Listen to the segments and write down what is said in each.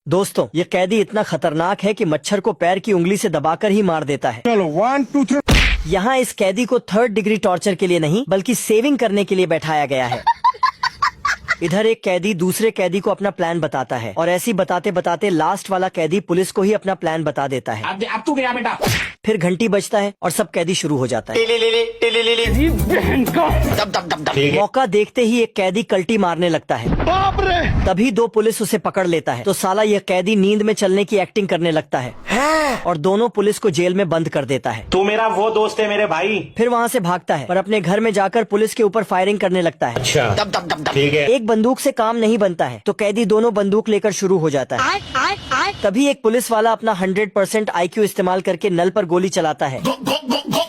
दोस्तों, ये कैदी इतना खतरनाक है कि मच्छर को पैर की उंगली से दबाकर ही मार देता है। चलो 1 2 3। यहाँ इस कैदी को 3rd डिग्री टॉर्चर के लिए नहीं बल्कि सेविंग करने के लिए बैठाया गया है। इधर एक कैदी दूसरे कैदी को अपना प्लान बताता है और ऐसी बताते बताते लास्ट वाला कैदी पुलिस को ही अपना प्लान बता देता है। अब तू गया बेटा। फिर घंटी बजता है और सब कैदी शुरू हो जाता है। मौका देखते ही एक कैदी कल्टी मारने लगता है। बाप रे! तभी 2 पुलिस उसे पकड़ लेता है तो साला यह कैदी नींद में चलने की एक्टिंग करने लगता है और दोनों पुलिस को जेल में बंद कर देता है। तू मेरा वो दोस्त है मेरे भाई। फिर वहाँ से भागता है पर अपने घर में जाकर पुलिस के ऊपर फायरिंग करने लगता है। अच्छा ठीक है। एक बंदूक से काम नहीं बनता है तो कैदी दोनों बंदूक लेकर शुरू हो जाता है। तभी एक पुलिस वाला अपना 100% IQ इस्तेमाल करके नल पर गोली चलाता है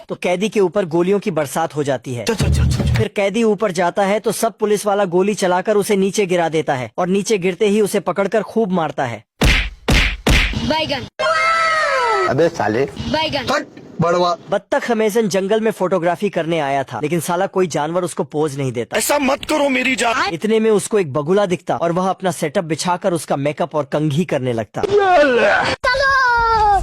तो कैदी के ऊपर गोलियों की बरसात हो जाती है। फिर कैदी ऊपर जाता है तो सब पुलिस वाला गोली चलाकर उसे नीचे गिरा देता है और नीचे गिरते ही उसे पकड़कर खूब मारता है। बैगन अबे साले बैगन बड़वा बत्तख अमेज़न जंगल में फोटोग्राफी करने आया था लेकिन साला कोई जानवर उसको पोज नहीं देता। ऐसा मत करो मेरी जान। इतने में उसको एक बगुला दिखता और वह अपना सेटअप बिछाकर उसका मेकअप और कंघी करने लगता।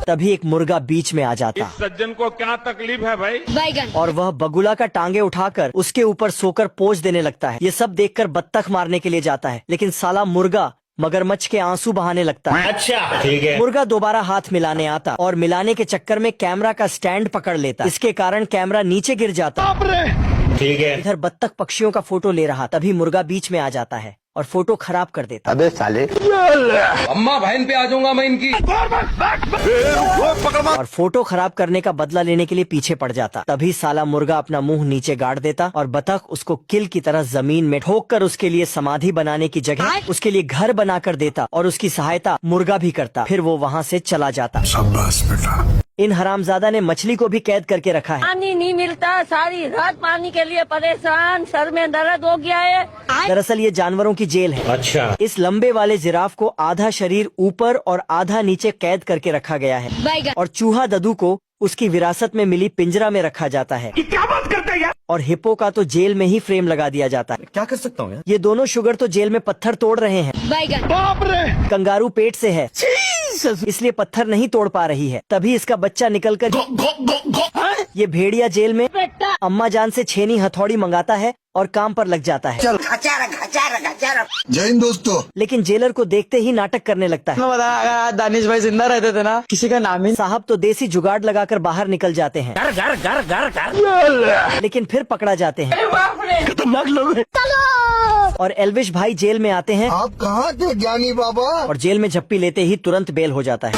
तभी एक मुर्गा बीच में आ जाता सज्जन को क्या तकलीफ है भाई? बैगन और वह बगुला का टांगे उठाकर उसके ऊपर सोकर पोज देने लगता है। ये सब देखकर बत्तख मारने के लिए जाता है लेकिन साला मुर्गा मगरमच्छ के आंसू बहाने लगता है। अच्छा ठीक है। मुर्गा दोबारा हाथ मिलाने आता और मिलाने के चक्कर में कैमरा का स्टैंड पकड़ लेता। इसके कारण कैमरा नीचे गिर जाता। बाप रे! ठीक है। इधर बत्तख पक्षियों का फोटो ले रहा तभी मुर्गा बीच में आ जाता है और फोटो खराब कर देता। अबे साले अम्मा बहन पे आ जाऊंगा मैं इनकी। और फोटो खराब करने का बदला लेने के लिए पीछे पड़ जाता। तभी साला मुर्गा अपना मुंह नीचे गाड़ देता और बतख उसको किल की तरह जमीन में ठोक कर उसके लिए समाधि बनाने की जगह उसके लिए घर बना कर देता और उसकी सहायता मुर्गा भी करता। फिर वो वहाँ से चला जाता। शाबाश बेटा। इन हरामजादा ने मछली को भी कैद करके रखा है। पानी नहीं मिलता, सारी रात पानी के लिए परेशान, सर में दर्द हो गया है। दरअसल ये जानवरों की जेल है। अच्छा। इस लंबे वाले जिराफ को आधा शरीर ऊपर और आधा नीचे कैद करके रखा गया है बैगन और चूहा ददू को उसकी विरासत में मिली पिंजरा में रखा जाता है। ये क्या बात करते हैं यार? और हिप्पो का तो जेल में ही फ्रेम लगा दिया जाता है। क्या कर सकता हूँ यार? ये दोनों शुगर तो जेल में पत्थर तोड़ रहे हैं। बैगन बाप रे! कंगारू पेट से है इसलिए पत्थर नहीं तोड़ पा रही है। तभी इसका बच्चा निकलकर ये भेड़िया जेल में अम्मा जान से छेनी हथौड़ी मंगाता है और काम पर लग जाता है। जय हिंद दोस्तों। लेकिन जेलर को देखते ही नाटक करने लगता है। अगर दानिश भाई जिंदा रहते थे ना, किसी का नाम ही साहब तो देसी जुगाड़ लगाकर बाहर निकल जाते हैं। लेकिन फिर पकड़ा जाते हैं। खतरनाक लोग हैं। और एल्विश भाई जेल में आते हैं आप कहाँ थे ज्ञानी बाबा? और जेल में झप्पी लेते ही तुरंत बेल हो जाता है।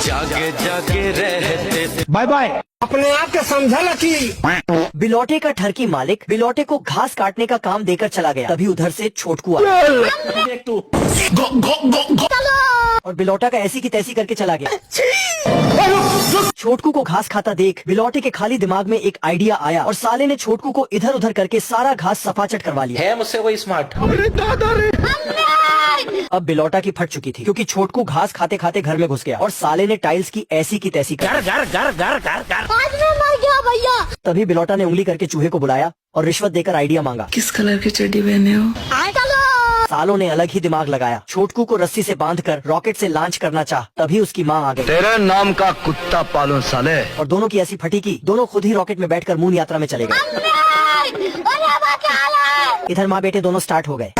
Bye bye. अपने आप के समझा लकी। बिलौटे का ठरकी मालिक बिलौटे को घास काटने का काम देकर चला गया। तभी उधर से छोटकू आया और बिलौटा का ऐसी की तैसी करके चला गया। छोटकू को घास खाता देख बिलौटे के खाली दिमाग में एक आइडिया आया और साले ने छोटकू को इधर उधर करके सारा घास सफाचट करवा लिया। है मुझसे कोई स्मार्ट? अरे दादा रे! अब बिलौटा की फट चुकी थी क्योंकि छोटकू घास खाते खाते घर में घुस गया और साले ने टाइल्स की ऐसी की तैसी कर। मर गया भैया। तभी बिलौटा ने उंगली करके चूहे को बुलाया और रिश्वत देकर आइडिया मांगा। किस कलर की चड्डी पहने हो? सालों ने अलग ही दिमाग लगाया। छोटकू को रस्सी से बांधकर रॉकेट से लॉन्च करना चाह तभी उसकी माँ आ गई। तेरे नाम का कुत्ता पालूं साले। और दोनों की ऐसी फटी की दोनों खुद ही रॉकेट में बैठकर मून यात्रा में चले गए। इधर माँ बेटे दोनों स्टार्ट हो गए।